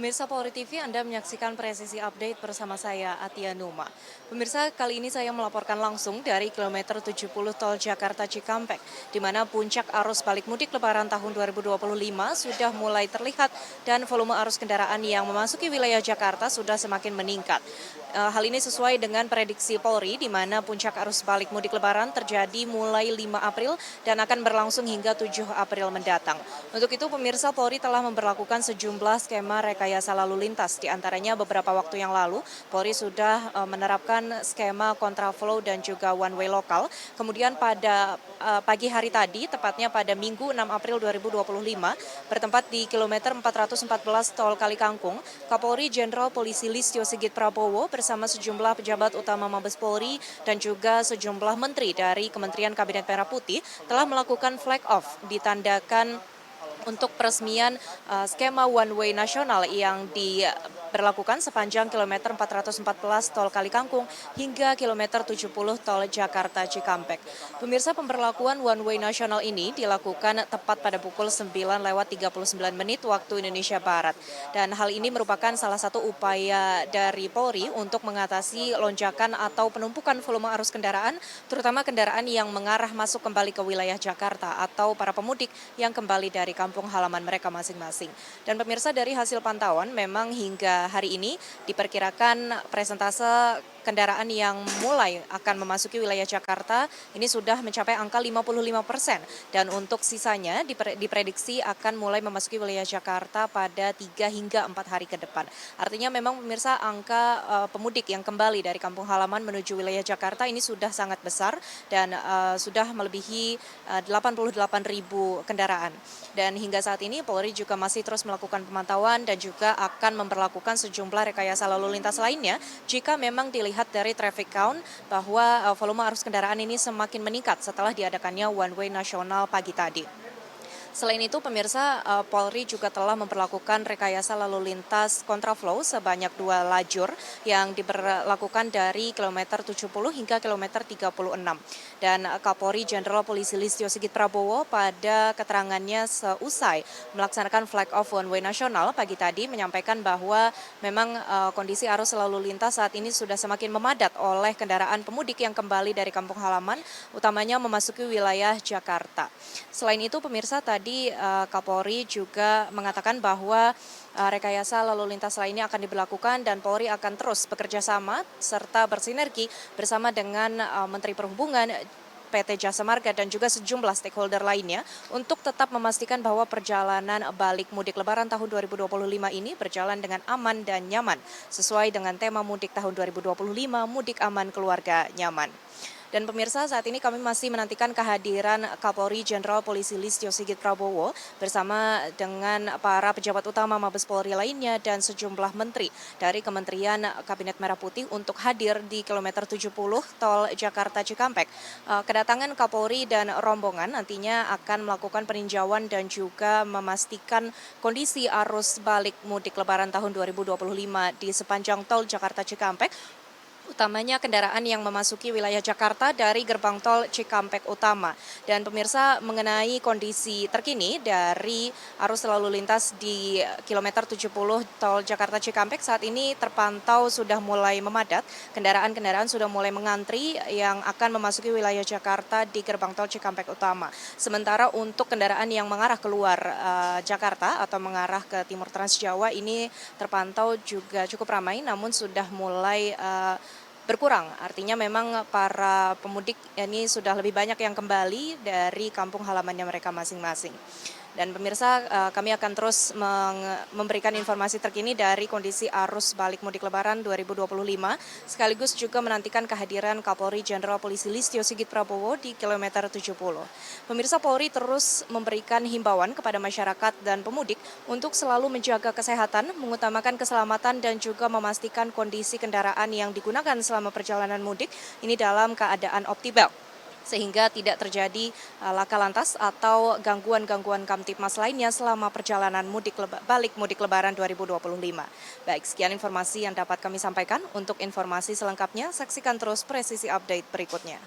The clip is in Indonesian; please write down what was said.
Pemirsa Polri TV, Anda menyaksikan Presisi Update bersama saya, Atia Numa. Pemirsa, kali ini saya melaporkan langsung dari kilometer 70 Tol Jakarta Cikampek, di mana puncak arus balik mudik Lebaran tahun 2025 sudah mulai terlihat dan volume arus kendaraan yang memasuki wilayah Jakarta sudah semakin meningkat. Hal ini sesuai dengan prediksi Polri, di mana puncak arus balik mudik Lebaran terjadi mulai 5 April dan akan berlangsung hingga 7 April mendatang. Untuk itu, pemirsa, Polri telah memberlakukan sejumlah skema rekayasa lalu lintas. Di antaranya beberapa waktu yang lalu, Polri sudah menerapkan skema kontraflow dan juga one way lokal. Kemudian pada pagi hari tadi, tepatnya pada Minggu 6 April 2025, bertempat di kilometer 414 Tol Kalikangkung, Kapolri Jenderal Polisi Listio Sigit Prabowo bersama sejumlah pejabat utama Mabes Polri dan juga sejumlah menteri dari Kementerian Kabinet Merah Putih telah melakukan flag off ditandakan untuk peresmian skema one way nasional yang diberlakukan sepanjang kilometer 414 Tol Kalikangkung hingga kilometer 70 Tol Jakarta Cikampek. Pemirsa, pemberlakuan one way nasional ini dilakukan tepat pada pukul 9:39 waktu Indonesia Barat. Dan hal ini merupakan salah satu upaya dari Polri untuk mengatasi lonjakan atau penumpukan volume arus kendaraan, terutama kendaraan yang mengarah masuk kembali ke wilayah Jakarta atau para pemudik yang kembali dari kampung halaman mereka masing-masing. Dan pemirsa, dari hasil pantauan memang hingga hari ini diperkirakan presentase kendaraan yang mulai akan memasuki wilayah Jakarta ini sudah mencapai angka 55%. Dan untuk sisanya diprediksi akan mulai memasuki wilayah Jakarta pada 3 hingga 4 hari ke depan. Artinya memang pemirsa, angka pemudik yang kembali dari kampung halaman menuju wilayah Jakarta ini sudah sangat besar dan sudah melebihi 88.000 kendaraan. Dan hingga saat ini Polri juga masih terus melakukan pemantauan dan juga akan memperlakukan sejumlah rekayasa lalu lintas lainnya jika memang dilihat dari traffic count bahwa volume arus kendaraan ini semakin meningkat setelah diadakannya one way nasional pagi tadi. Selain itu, pemirsa, Polri juga telah memperlakukan rekayasa lalu lintas kontraflow sebanyak 2 lajur yang diberlakukan dari kilometer 70 hingga kilometer 36. Dan Kapolri Jenderal Polisi Listio Sigit Prabowo pada keterangannya seusai melaksanakan flag off one way nasional pagi tadi menyampaikan bahwa memang kondisi arus lalu lintas saat ini sudah semakin memadat oleh kendaraan pemudik yang kembali dari kampung halaman, utamanya memasuki wilayah Jakarta. Selain itu, pemirsa, tadi Kapolri juga mengatakan bahwa rekayasa lalu lintas lainnya akan diberlakukan dan Polri akan terus bekerja sama serta bersinergi bersama dengan Menteri Perhubungan, PT Jasa Marga dan juga sejumlah stakeholder lainnya untuk tetap memastikan bahwa perjalanan balik mudik Lebaran tahun 2025 ini berjalan dengan aman dan nyaman sesuai dengan tema mudik tahun 2025, mudik aman, keluarga nyaman. Dan pemirsa, saat ini kami masih menantikan kehadiran Kapolri Jenderal Polisi Listio Sigit Prabowo bersama dengan para pejabat utama Mabes Polri lainnya dan sejumlah menteri dari Kementerian Kabinet Merah Putih untuk hadir di kilometer 70 Tol Jakarta Cikampek. Kedatangan Kapolri dan rombongan nantinya akan melakukan peninjauan dan juga memastikan kondisi arus balik mudik Lebaran tahun 2025 di sepanjang Tol Jakarta Cikampek, utamanya kendaraan yang memasuki wilayah Jakarta dari gerbang tol Cikampek Utama. Dan pemirsa, mengenai kondisi terkini dari arus lalu lintas di kilometer 70 tol Jakarta Cikampek saat ini terpantau sudah mulai memadat. Kendaraan-kendaraan sudah mulai mengantri yang akan memasuki wilayah Jakarta di gerbang tol Cikampek Utama. Sementara untuk kendaraan yang mengarah keluar Jakarta atau mengarah ke timur Trans Jawa ini terpantau juga cukup ramai, namun sudah mulai berkurang. Artinya memang para pemudik ini sudah lebih banyak yang kembali dari kampung halamannya mereka masing-masing. Dan pemirsa, kami akan terus memberikan informasi terkini dari kondisi arus balik mudik Lebaran 2025, sekaligus juga menantikan kehadiran Kapolri Jenderal Polisi Listio Sigit Prabowo di kilometer 70. Pemirsa, Polri terus memberikan himbauan kepada masyarakat dan pemudik untuk selalu menjaga kesehatan, mengutamakan keselamatan dan juga memastikan kondisi kendaraan yang digunakan selama perjalanan mudik ini dalam keadaan optimal, sehingga tidak terjadi laka lantas atau gangguan-gangguan Kamtibmas lainnya selama perjalanan balik mudik Lebaran 2025. Baik, sekian informasi yang dapat kami sampaikan. Untuk informasi selengkapnya, saksikan terus Presisi Update berikutnya.